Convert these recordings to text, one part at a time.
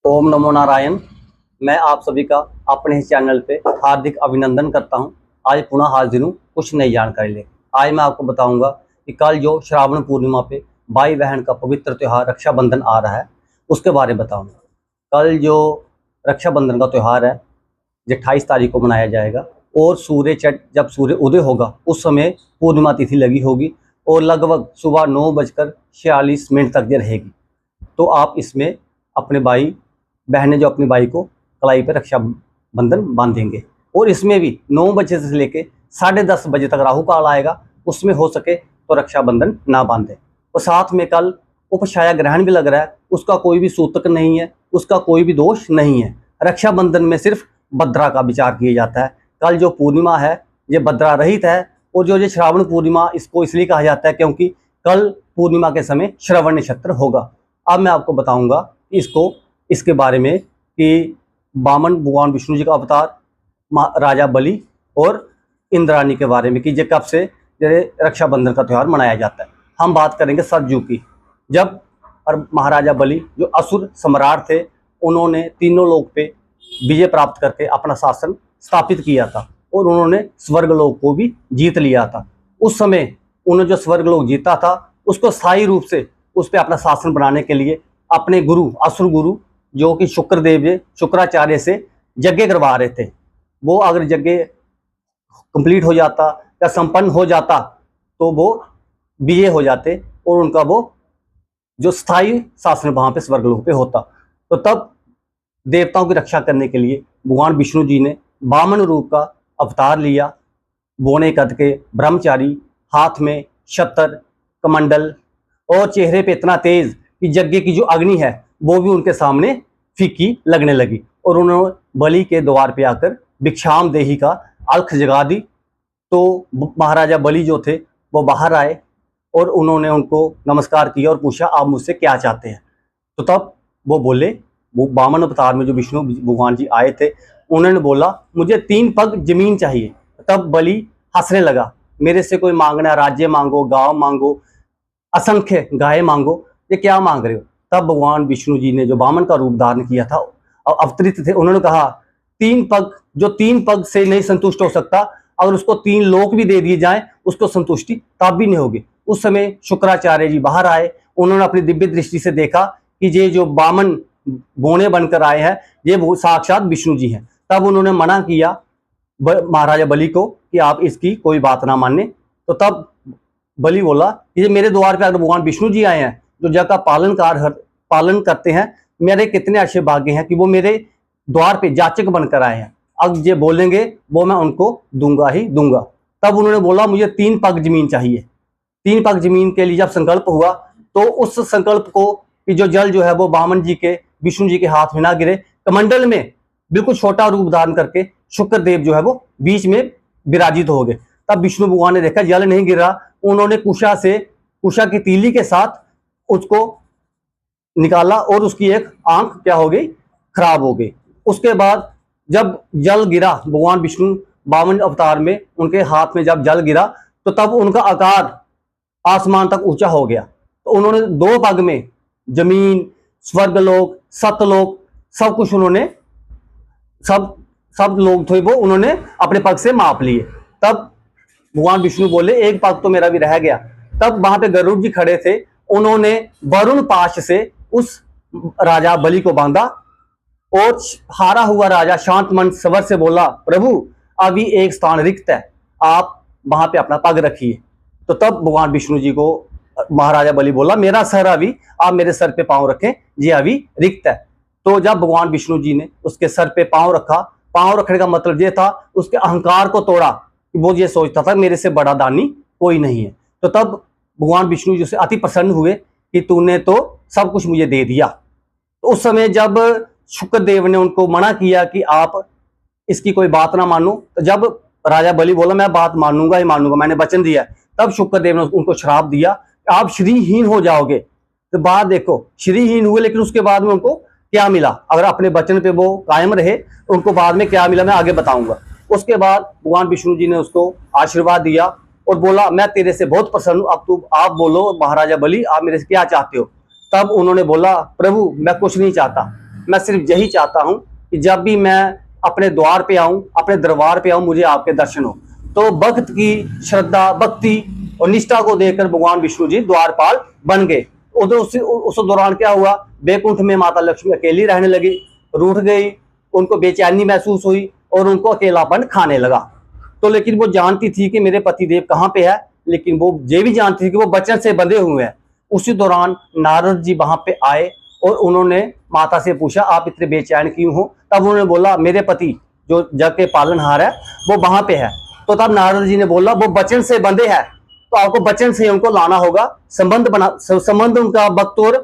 ओम नमो नारायण। मैं आप सभी का अपने इस चैनल पे हार्दिक अभिनंदन करता हूं। आज पुनः हाजिर हूं कुछ नई जानकारी ले। आज मैं आपको बताऊंगा कि कल जो श्रावण पूर्णिमा पे भाई बहन का पवित्र त्यौहार रक्षाबंधन आ रहा है, उसके बारे में बताऊंगा। कल जो रक्षाबंधन का त्यौहार है, जो 28 तारीख को मनाया जाएगा और जब सूर्य उदय होगा उस समय पूर्णिमा तिथि लगी होगी और लगभग सुबह 9:46 तक ये रहेगी। तो आप इसमें अपने भाई बहनें जो अपनी भाई को कलाई पे रक्षाबंधन बांधेंगे और इसमें भी 9 बजे से लेके 10:30 बजे तक राहु काल आएगा, उसमें हो सके तो रक्षाबंधन ना बांधें। और साथ में कल उपछाया ग्रहण भी लग रहा है, उसका कोई भी सूतक नहीं है, उसका कोई भी दोष नहीं है। रक्षाबंधन में सिर्फ भद्रा का विचार किया जाता है। कल जो पूर्णिमा है ये भद्रा रहित है और जो ये श्रावण पूर्णिमा इसको इसलिए कहा जाता है क्योंकि कल पूर्णिमा के समय श्रवण नक्षत्र होगा। अब मैं आपको बताऊंगा इसके बारे में कि वामन भगवान विष्णु जी का अवतार, राजा बलि और इंद्राणी के बारे में कि ये कब से रक्षाबंधन का त्यौहार मनाया जाता है। हम बात करेंगे सतयुग की, जब महाराजा बलि जो असुर सम्राट थे, उन्होंने तीनों लोक पे विजय प्राप्त करके अपना शासन स्थापित किया था और उन्होंने स्वर्गलोक को भी जीत लिया था। उस समय उन्होंने जो स्वर्गलोक जीता था उसको स्थायी रूप से उस पर अपना शासन बनाने के लिए अपने गुरु, असुर गुरु जो कि शुक्राचार्य से यज्ञ करवा रहे थे। वो अगर यज्ञ कंप्लीट हो जाता या संपन्न हो जाता तो वो विजय हो जाते और उनका वो जो स्थायी शासन वहां पे स्वर्गलोक पे होता। तो तब देवताओं की रक्षा करने के लिए भगवान विष्णु जी ने वामन रूप का अवतार लिया। बोने कद के ब्रह्मचारी, हाथ में छत्र कमंडल और चेहरे पे इतना तेज कि यज्ञ की जो अग्नि है वो भी उनके सामने फीकी लगने लगी और उन्होंने बलि के द्वार पे आकर भिक्षाम देही का अलख जगा दी। तो महाराजा बलि जो थे वो बाहर आए और उन्होंने उनको नमस्कार किया और पूछा आप मुझसे क्या चाहते हैं। तो तब वो बोले, वो वामन अवतार में जो विष्णु भगवान जी आए थे, उन्होंने बोला मुझे 3 पग जमीन चाहिए। तब बलि हंसने लगा, मेरे से कोई मांगना, राज्य मांगो, गांव मांगो, असंख्य गाय मांगो, ये क्या मांग रहे हो। तब भगवान विष्णु जी ने जो वामन का रूप धारण किया था और अवतरित थे, उन्होंने कहा 3 पग, जो 3 पग से नहीं संतुष्ट हो सकता, अगर उसको 3 लोक भी दे दिए जाएं उसको संतुष्टि तब भी नहीं होगी। उस समय शुक्राचार्य जी बाहर आए, उन्होंने अपनी दिव्य दृष्टि से देखा कि ये जो वामन बोने बनकर आए हैं ये वो साक्षात विष्णु जी हैं। तब उन्होंने मना किया महाराजा बलि को कि आप इसकी कोई बात ना माने। तो तब बलि बोला कि ये मेरे द्वार पे अगर भगवान विष्णु जी आए हैं जो जग का पालन करते हैं, मेरे कितने अच्छे भाग्य हैं कि वो मेरे द्वार पे जाचक बनकर आए हैं। अब ये बोलेंगे वो मैं उनको दूंगा ही दूंगा। तब उन्होंने बोला मुझे 3 पग जमीन चाहिए। 3 पग जमीन के लिए जब संकल्प हुआ तो उस संकल्प को कि जो जल जो है वो वामन जी के, विष्णु जी के हाथ में ना गिरे, कमंडल में बिल्कुल छोटा रूप धारण करके शुक्रदेव जो है वो बीच में विराजित हो गए। तब विष्णु भगवान ने देखा जल नहीं गिरा, उन्होंने कुशा की तीली के साथ उसको निकाला और उसकी एक आंख क्या हो गई, खराब हो गई। उसके बाद जब जल गिरा भगवान विष्णु वामन अवतार में उनके हाथ में जब जल गिरा तो तब उनका आकार आसमान तक ऊंचा हो गया। तो उन्होंने 2 पग में जमीन, स्वर्गलोक, सतलोक सब कुछ उन्होंने सब लोग थे वो उन्होंने अपने पग से माप लिए। तब भगवान विष्णु बोले एक पग तो मेरा भी रह गया। तब वहां पे गरुड़ जी खड़े थे, उन्होंने वरुण पाश से उस राजा बलि को बांधा और हारा हुआ राजा शांत मन स्वर से बोला प्रभु अभी एक स्थान रिक्त है, आप वहां पे अपना पग रखिए। तो तब भगवान विष्णु जी को महाराजा बलि बोला मेरा सर अभी आप मेरे सर पे पांव रखें, ये अभी रिक्त है। तो जब भगवान विष्णु जी ने उसके सर पे पांव रखा, पांव रखने का मतलब ये था उसके अहंकार को तोड़ा, वो ये सोचता था मेरे से बड़ा दानी कोई नहीं है। तो तब भगवान विष्णु जी से अति प्रसन्न हुए कि तूने तो सब कुछ मुझे दे दिया। तो उस समय जब शुक्रदेव ने उनको मना किया कि आप इसकी कोई बात ना मानो, तो जब राजा बलि बोला मैं बात मानूंगा ही मानूंगा, मैंने वचन दिया, तब शुक्रदेव ने उनको श्राप दिया आप श्रीहीन हो जाओगे। तो बात देखो, श्रीहीन हुए लेकिन उसके बाद में उनको क्या मिला, अगर अपने वचन पे वो कायम रहे तो उनको बाद में क्या मिला मैं आगे बताऊंगा। उसके बाद भगवान विष्णु जी ने उसको आशीर्वाद दिया और बोला मैं तेरे से बहुत प्रसन्न हूं, अब आप बोलो महाराजा बलि आप मेरे से क्या चाहते हो। तब उन्होंने बोला प्रभु मैं कुछ नहीं चाहता, मैं सिर्फ यही चाहता हूँ कि जब भी मैं अपने द्वार पे आऊं, अपने दरबार पे आऊं, मुझे आपके दर्शन हो। तो भक्त की श्रद्धा, भक्ति और निष्ठा को देखकर भगवान विष्णु जी द्वारपाल बन गए। उधर उस दौरान क्या हुआ, बैकुंठ में माता लक्ष्मी अकेली रहने लगी, रूठ गई, उनको बेचैनी महसूस हुई और उनको अकेलापन खाने लगा। तो लेकिन वो जानती थी कि मेरे पतिदेव कहाँ पे है, लेकिन वो ये भी जानती थी कि वो वचन से बंधे हुए हैं। उसी दौरान नारद जी वहां पे आए और उन्होंने माता से पूछा, आप इतने बेचैन क्यों हो? तब उन्होंने बोला, मेरे पति जो जग के पालनहार है वो वहां पे है। तो तब नारद जी ने बोला, वो वचन से बंधे हैं तो आपको वचन से उनको लाना होगा, संबंध उनका भक्त और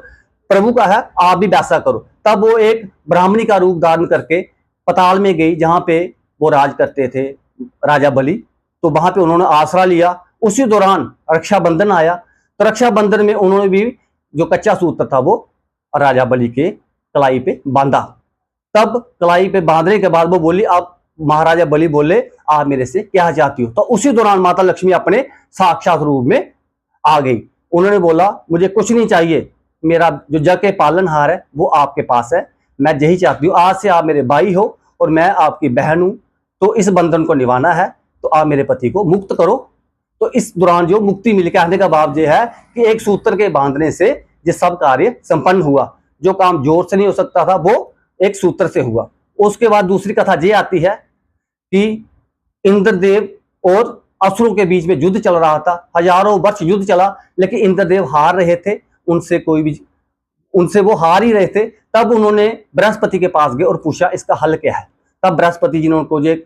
प्रभु का है, आप भी वैसा करो। तब वो एक ब्राह्मणी का रूप धारण करके पताल में गई, जहां पे वो राज करते थे राजा बलि। तो वहां पे उन्होंने आसरा लिया। उसी दौरान रक्षाबंधन आया, तो रक्षाबंधन में उन्होंने भी जो कच्चा सूत्र था वो राजा बलि के कलाई पे बांधा। तब कलाई पे बांधने के बाद वो बोली, आप महाराजा बलि बोले, आप मेरे से क्या चाहती हो? तो उसी दौरान माता लक्ष्मी अपने साक्षात रूप में आ गई। उन्होंने बोला, मुझे कुछ नहीं चाहिए, मेरा जो जग के पालनहार है वो आपके पास है, मैं यही चाहती हूँ, आज से आप मेरे भाई हो और मैं आपकी बहन हूं, तो इस बंधन को निभाना है, तो आप मेरे पति को मुक्त करो। तो इस दौरान जो मुक्ति मिली, कहने का भाव यह है कि एक सूत्र के बांधने से ये सब कार्य संपन्न हुआ। जो काम जोर से नहीं हो सकता था वो एक सूत्र से हुआ। उसके बाद दूसरी कथा ये आती है कि इंद्रदेव और असुरों के बीच में युद्ध चल रहा था। हजारों वर्ष युद्ध चला, लेकिन इंद्रदेव हार रहे थे, उनसे वो हार ही रहे थे। तब उन्होंने बृहस्पति के पास गए और पूछा, इसका हल क्या है? तब बृहस्पति जी ने उनको ये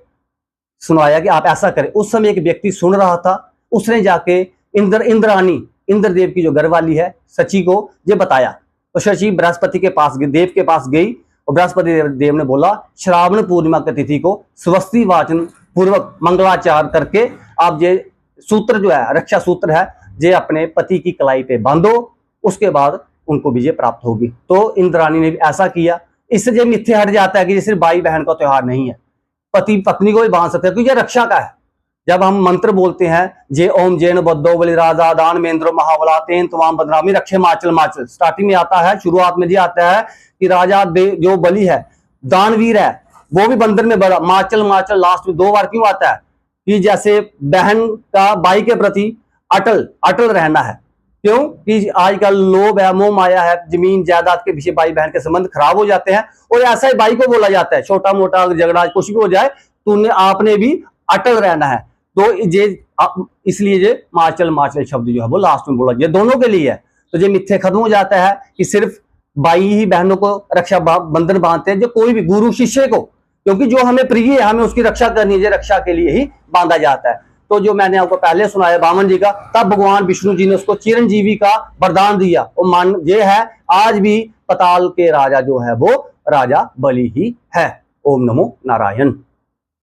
सुनाया कि आप ऐसा करें। उस समय एक व्यक्ति सुन रहा था, उसने जाके इंद्राणी, इंद्रदेव की जो घरवाली है, शची को ये बताया। तो शची बृहस्पति के पास गई, देव के पास गई, और बृहस्पति देव ने बोला, श्रावण पूर्णिमा की तिथि को स्वस्ति वाचन पूर्वक मंगलाचार करके आप ये सूत्र जो है, रक्षा सूत्र है, ये अपने पति की कलाई पे बांधो, उसके बाद उनको विजय प्राप्त होगी। तो इंद्राणी ने भी ऐसा किया। इससे ये मिथ्या हट जाता है कि ये सिर्फ भाई बहन का त्योहार नहीं है, पति पत्नी को भी बांध सकते हैं, क्योंकि ये रक्षा का है। जब हम मंत्र बोलते हैं, जे ओम जैन बद्धो बलि राजा दान मेन्द्र महाबला तेन तमाम बदनामी रखे माचल माचल, स्टार्टिंग में आता है, शुरुआत में ये आता है कि राजा जो बलि है, दानवीर है, वो भी बंधन में बड़ा, माचल माचल लास्ट में 2 बार क्यों आता है? कि जैसे बहन का भाई के प्रति अटल रहना है। क्यों? कि आजकल लोभ है, मोह माया है, जमीन जायदाद के पीछे भाई बहन के संबंध खराब हो जाते हैं, और ऐसा ही भाई को बोला जाता है, छोटा मोटा झगड़ा कुछ भी हो जाए तो आपने भी अटल रहना है। तो ये इसलिए ये माचल माचल शब्द जो है वो लास्ट में बोला, ये दोनों के लिए है। तो ये मिथ्या खत्म हो जाता है कि सिर्फ भाई ही बहनों को रक्षा बंधन बांधते हैं, जो कोई भी गुरु शिष्य को, क्योंकि जो हमें प्रिय है, हमें उसकी रक्षा करनी है, रक्षा के लिए ही बांधा जाता है। तो जो मैंने आपको पहले सुनाया वामन जी का, तब भगवान विष्णु जी ने उसको चिरंजीवी का वरदान दिया, और मान ये है आज भी पताल के राजा जो है वो राजा बलि ही है। ओम नमो नारायण।